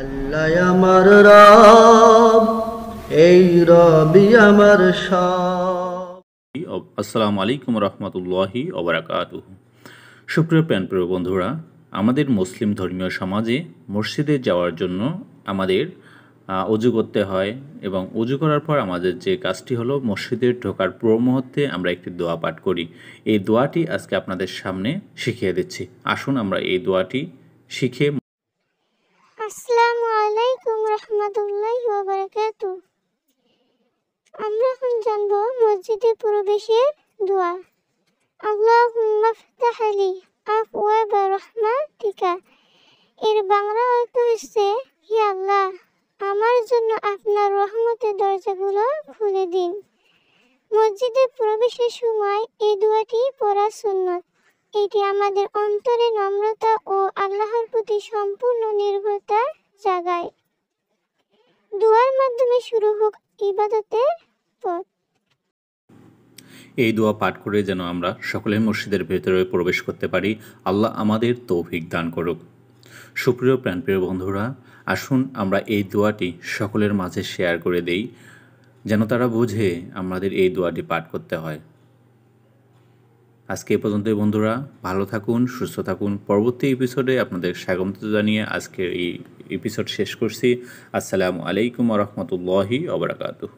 আল্লাহ আমার রব, এই রবি আমার সব। আসসালামু আলাইকুম রহমতুল্লাহি ওবারাকাতুহু। সুপ্রিয় প্রিয় বন্ধুরা, আমাদের মুসলিম ধর্মীয় সমাজে মসজিদে যাওয়ার জন্য আমাদের অজু করতে হয় এবং অজু করার পর আমাদের যে কাজটি হলো মসজিদে ঢোকার পূর্ব মুহূর্তে আমরা একটি দোয়া পাঠ করি। এই দোয়াটি আজকে আপনাদের সামনে শিখিয়ে দিচ্ছি। আসুন আমরা এই দোয়াটি শিখে। আসসালামু আলাইকুম রহমতুল্লাহি ওয়া বারাকাতুহু। আমরা এখন জানবো মসজিদে প্রবেশের দোয়া। আল্লাহুম্মা ফতাহ লি আবওয়াবা রাহমাতিকা। এর বাংলা অর্থ হচ্ছে, হে আল্লাহ, আমার জন্য আপনার রহমতের দরজাগুলো খুলে দিন। মসজিদে প্রবেশের সময় এই দোয়াটি পড়া সুন্নত। এটি আমাদের অন্তরে নম্রতা ও আল্লাহর প্রতি সম্পূর্ণ নির্ভরতা জাগায়। দোয়ার মাধ্যমে শুরু হোক ইবাদতের পথ। এই দোয়া পাঠ করে যেন আমরা সকলে মসজিদের ভেতরে প্রবেশ করতে পারি। আল্লাহ আমাদের তৌফিক দান করুক। সুপ্রিয় প্রাণপ্রিয় বন্ধুরা, আসুন আমরা এই দোয়াটি সকলের মাঝে শেয়ার করে দেই, যেন তারা বুঝে আমাদের এই দোয়াটি পাঠ করতে হয়। আজকে এ পর্যন্তই বন্ধুরা, ভালো থাকুন, সুস্থ থাকুন। পরবর্তী এপিসোডে আপনাদের স্বাগত জানিয়ে আজকের এই এপিসোড শেষ করছি। আসসালামু আলাইকুম ওয়া রাহমাতুল্লাহি ওয়া বারাকাতুহু।